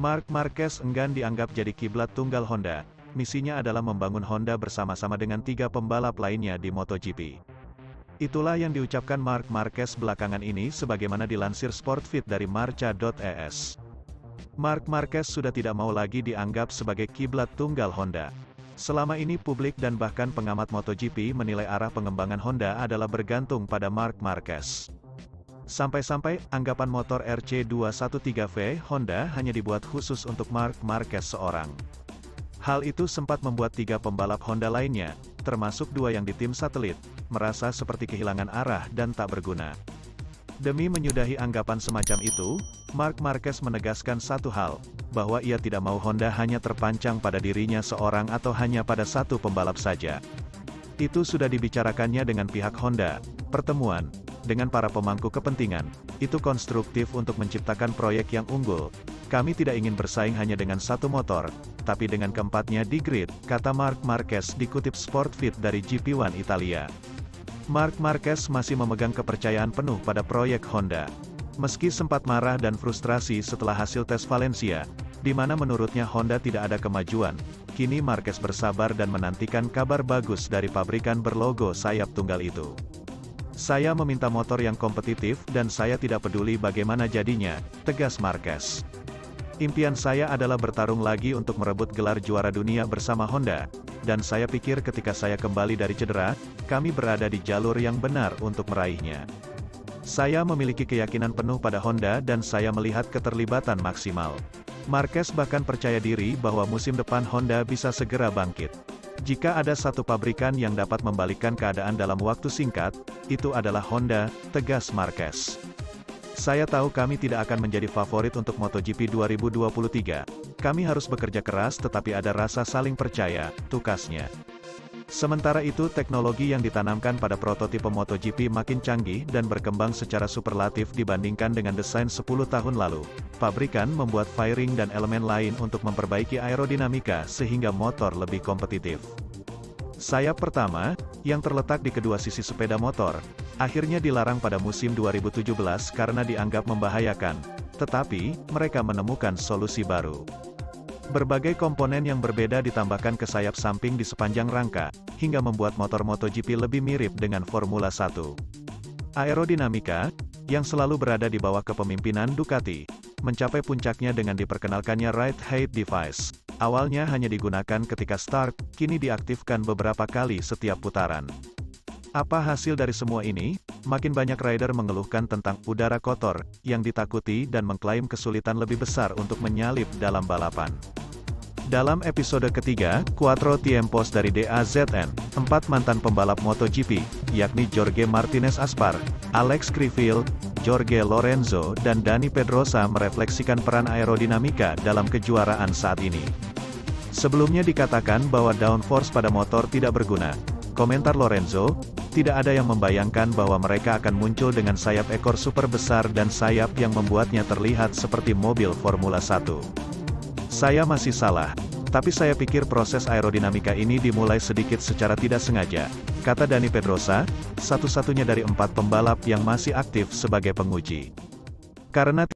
Marc Marquez enggan dianggap jadi kiblat tunggal Honda. Misinya adalah membangun Honda bersama-sama dengan 3 pembalap lainnya di MotoGP. Itulah yang diucapkan Marc Marquez belakangan ini sebagaimana dilansir Sportfit dari Marca.es. Marc Marquez sudah tidak mau lagi dianggap sebagai kiblat tunggal Honda. Selama ini publik dan bahkan pengamat MotoGP menilai arah pengembangan Honda adalah bergantung pada Marc Marquez. Sampai-sampai, anggapan motor RC213V Honda hanya dibuat khusus untuk Marc Marquez seorang. Hal itu sempat membuat 3 pembalap Honda lainnya, termasuk 2 yang di tim satelit, merasa seperti kehilangan arah dan tak berguna. Demi menyudahi anggapan semacam itu, Marc Marquez menegaskan satu hal, bahwa ia tidak mau Honda hanya terpancang pada dirinya seorang atau hanya pada satu pembalap saja. Itu sudah dibicarakannya dengan pihak Honda. Pertemuan dengan para pemangku kepentingan itu konstruktif untuk menciptakan proyek yang unggul. Kami tidak ingin bersaing hanya dengan satu motor, tapi dengan keempatnya di grid, kata Marc Marquez dikutip Sportfit dari GP1 Italia. Marc Marquez masih memegang kepercayaan penuh pada proyek Honda. Meski sempat marah dan frustrasi setelah hasil tes Valencia, di mana menurutnya Honda tidak ada kemajuan, kini Marquez bersabar dan menantikan kabar bagus dari pabrikan berlogo sayap tunggal itu. Saya meminta motor yang kompetitif dan saya tidak peduli bagaimana jadinya, tegas Marquez. Impian saya adalah bertarung lagi untuk merebut gelar juara dunia bersama Honda, dan saya pikir ketika saya kembali dari cedera, kami berada di jalur yang benar untuk meraihnya. Saya memiliki keyakinan penuh pada Honda dan saya melihat keterlibatan maksimal. Marquez bahkan percaya diri bahwa musim depan Honda bisa segera bangkit. Jika ada satu pabrikan yang dapat membalikkan keadaan dalam waktu singkat, itu adalah Honda, tegas Marquez. Saya tahu kami tidak akan menjadi favorit untuk MotoGP 2023. Kami harus bekerja keras tetapi ada rasa saling percaya, tukasnya. Sementara itu teknologi yang ditanamkan pada prototipe MotoGP makin canggih dan berkembang secara superlatif dibandingkan dengan desain 10 tahun lalu. Pabrikan membuat fairing dan elemen lain untuk memperbaiki aerodinamika sehingga motor lebih kompetitif. Sayap pertama, yang terletak di kedua sisi sepeda motor, akhirnya dilarang pada musim 2017 karena dianggap membahayakan, tetapi mereka menemukan solusi baru. Berbagai komponen yang berbeda ditambahkan ke sayap samping di sepanjang rangka, hingga membuat motor MotoGP lebih mirip dengan Formula 1. Aerodinamika, yang selalu berada di bawah kepemimpinan Ducati, mencapai puncaknya dengan diperkenalkannya Ride Height Device. Awalnya hanya digunakan ketika start, kini diaktifkan beberapa kali setiap putaran. Apa hasil dari semua ini? Makin banyak rider mengeluhkan tentang udara kotor, yang ditakuti dan mengklaim kesulitan lebih besar untuk menyalip dalam balapan. Dalam episode ketiga, Quattro Tiempos dari DAZN, 4 mantan pembalap MotoGP, yakni Jorge Martinez Aspar, Alex Criville, Jorge Lorenzo dan Dani Pedrosa merefleksikan peran aerodinamika dalam kejuaraan saat ini. Sebelumnya dikatakan bahwa downforce pada motor tidak berguna. Komentar Lorenzo, tidak ada yang membayangkan bahwa mereka akan muncul dengan sayap ekor super besar dan sayap yang membuatnya terlihat seperti mobil Formula 1. Saya masih salah, tapi saya pikir proses aerodinamika ini dimulai sedikit secara tidak sengaja, kata Dani Pedrosa, satu-satunya dari 4 pembalap yang masih aktif sebagai penguji. Karena